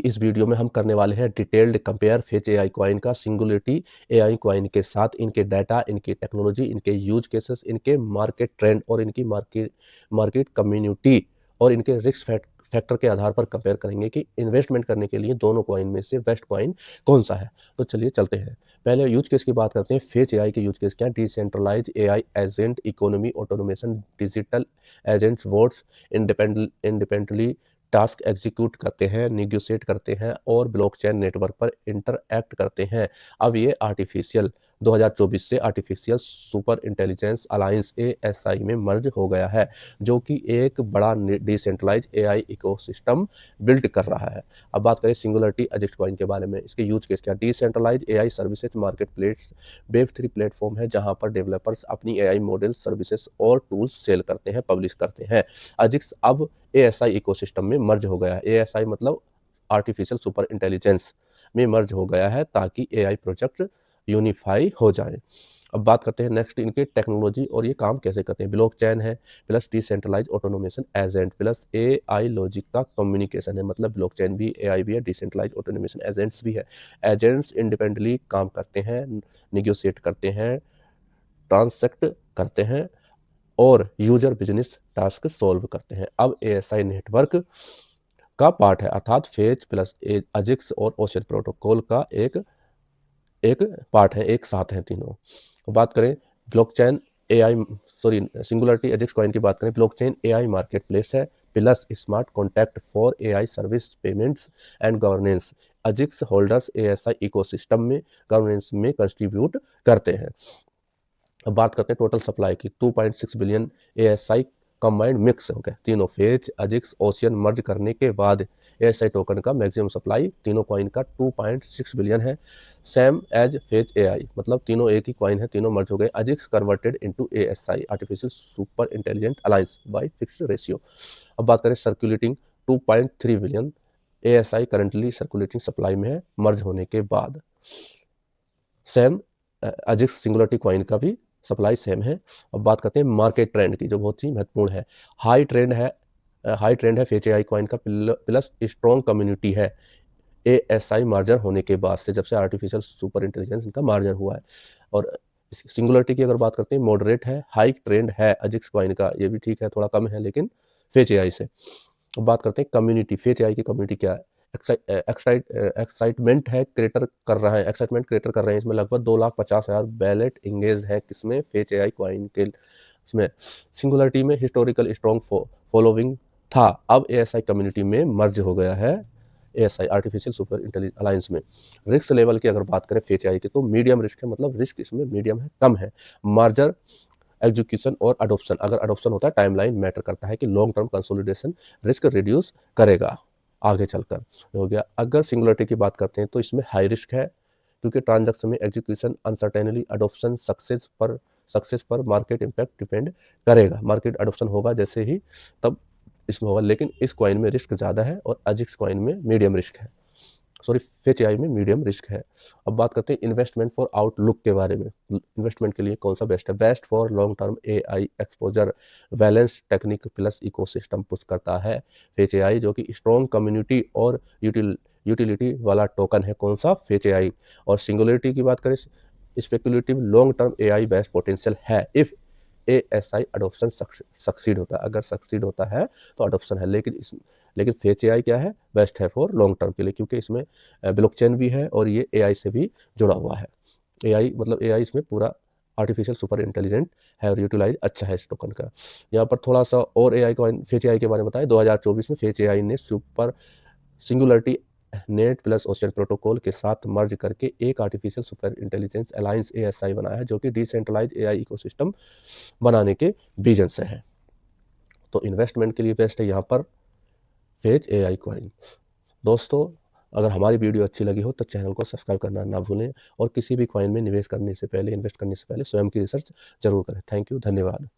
इस वीडियो में हम करने वाले हैं detailed compare fetch AI coin का सिंगुलरिटी एआई कॉइन के साथ, इनके डाटा, इनकी टेक्नोलॉजी, इनके यूज केसेस, इनके मार्केट ट्रेंड और इनकी मार्केट कम्युनिटी और इनके रिस्क फैक्टर के आधार पर कंपेयर करेंगे कि इन्वेस्टमेंट करने के लिए दोनों कॉइन में से बेस्ट कॉइन कौन सा है। तो चलिए चलते हैं। पहले यूज केस की बात करते हैं। फेच एआई के यूज केस क्या है? Decentralize AI agent economy automation, digital agents bots independently task execute करते हैं, निगोशिएट करते हैं और ब्लॉकचेन नेटवर्क पर इंटरएक्ट करते हैं। अब ये 2024 से artificial super intelligence alliance ASI में मर्ज हो गया है, जो कि एक बड़ा डिसेंट्रलाइज एआई इकोसिस्टम बिल्ड कर रहा है। अब बात करें सिंगुलरिटी एजेक्स कॉइन के बारे में। इसके यूज केस क्या? Decentralise AI services market place वेब3 प्लेटफॉर्म है, जहां पर डेवलपर्स अपनी एआई मॉडल, सर्विसेज और टूल्स सेल करते हैं, पब्लिश करते हैं। अजिक्स अब एएसआई इकोसिस्टम में मर्ज हो गया है। एएसआई मतलब आर्टिफिशियल सुपर इंटेलिजेंस में मर्ज हो गया है ताकि एआई प्रोजेक्ट यूनिफाई हो जाए। अब बात करते हैं नेक्स्ट इनके टेक्नोलॉजी और ये काम कैसे करते हैं। ब्लॉकचेन है plus decentralize autonomation agent plus AI logic का कम्युनिकेशन है, मतलब ब्लॉकचेन भी, एआई भी है, डिसेंट्रलाइज ऑटोनोमेशन एजेंट्स भी है। एजेंट्स इंडिपेंडेंटली काम करते हैं, निगोशिएट करते हैं, ट्रांसैक्ट करते हैं और यूजर बिजनेस टास्क सॉल्व करते हैं। अब एएसआई नेटवर्क का पार्ट है, अर्थात फेज प्लस अजिक्स और ओशन प्रोटोकॉल का एक पार्ट है, एक साथ हैं तीनों। बात करें blockchain AI singularity AGIX coin की बात करें। ब्लॉकचेन एआई मार्केट प्लेस है plus smart contact for AI service payments and governance. AGIX holders ASI ecosystem में गवर्नेंस में कंट्रीब्यूट करते हैं। अब बात करते हैं टोटल सप्लाई की। 2.6 बिलियन एएसआई कंबाइंड मिक्स हो गया। तीनों फेज अजिक्स ओशियन मर्ज करने के बाद एएसआई टोकन का मैक्सिमम सप्लाई तीनों कॉइन का 2.6 बिलियन है। सेम एज फेज एआई, मतलब तीनों एक ही कॉइन है, तीनों मर्ज हो गए। AGIX converted into ASI artificial super intelligent alliance by fixed ratio. अब बात करें circulating 2.3 billion ASI currently circulating supply में है मर्ज होने के बाद। सेम अजिक्स सिंगुलरिटी कॉइन का भी सप्लाई सेम है। अब बात करते हैं मार्केट ट्रेंड की, जो बहुत ही महत्वपूर्ण है। हाई ट्रेंड है फेच एआई कॉइन का प्लस स्ट्रॉन्ग कम्युनिटी है एएसआई मार्जर होने के बाद से, जब से आर्टिफिशियल सुपर इंटेलिजेंस इनका मार्जर हुआ है। और सिंगुलरिटी की अगर बात करते हैं, मॉडरेट है, हाई ट्रेंड है अजिक्स कॉइन का, ये भी ठीक है, थोड़ा कम है लेकिन फेच एआई से। बात करते हैं कम्युनिटी, फेच एआई की कम्युनिटी क्या है? एक्साइटमेंट है क्रिएटर कर रहा है, एक्साइटमेंट क्रिएटर कर रहे हैं। इसमें लगभग 2,50,000 बैलेट इंगेज है किसमें? फेच एआई कॉइन के इसमें। सिंगुलरिटी में हिस्टोरिकल स्ट्रॉन्ग फॉलोइंग था, अब एएसआई कम्युनिटी में मर्ज हो गया है ASI artificial super intelligence alliance में। रिस्क लेवल की अगर बात करें फेच एआई की, तो मीडियम रिस्क है, मतलब रिस्क इसमें मीडियम है, कम है। मार्जर एग्जीक्यूशन और अडोप्शन, अगर अडोप्शन होता है टाइमलाइन मैटर करता है कि long term consolidation risk reduce करेगा आगे चलकर, हो गया। अगर सिंगुलरिटी की बात करते हैं तो इसमें हाई रिस्क है, क्योंकि ट्रांजैक्शन में एग्जीक्यूशन अनसर्टेनली, अडोप्शन सक्सेस पर मार्केट इम्पैक्ट डिपेंड करेगा। मार्केट अडोप्शन होगा जैसे ही तब इसमें होगा, लेकिन इस कॉइन में रिस्क ज़्यादा है और अजिक्स कॉइन में मीडियम रिस्क है, सॉरी फेच एआई में मीडियम रिस्क है। अब बात करते हैं इन्वेस्टमेंट फॉर आउटलुक के बारे में। इन्वेस्टमेंट के लिए कौन सा बेस्ट है? Best for long term AI exposure, balance technique plus ecosystem push करता है फेच एआई, जो कि स्ट्रॉन्ग कम्युनिटी और यूटिलिटी वाला टोकन है। कौन सा? Fetch AI. और सिंगुलरिटी की बात करें, speculative long term AI best potential है इफ एएसआई अडोप्शन सक्सीड होता है, अगर सक्सीड होता है तो अडोप्शन है, लेकिन फेच एआई क्या है? बेस्ट है फॉर लॉन्ग टर्म के लिए, क्योंकि इसमें ब्लॉकचेन भी है और ये एआई से भी जुड़ा हुआ है। एआई मतलब एआई इसमें पूरा आर्टिफिशियल सुपर इंटेलिजेंट है और यूटिलाइज अच्छा है इस टोकन का। यहाँ पर थोड़ा सा और एआई को फेच एआई के बारे में बताएं। 2024 में फेच एआई ने super singularity net plus ocean protocol के साथ मर्ज करके एक artificial super intelligence alliance ASI बनाया है, जो कि डिसेंट्रलाइज एआई इकोसिस्टम बनाने के विजन से है। तो इन्वेस्टमेंट के लिए बेस्ट है यहाँ पर फेच एआई कॉइन। दोस्तों, अगर हमारी वीडियो अच्छी लगी हो तो चैनल को सब्सक्राइब करना ना भूलें और किसी भी कॉइन में निवेश करने से पहले, इन्वेस्ट करने से पहले स्वयं की रिसर्च जरूर करें। थैंक यू, धन्यवाद।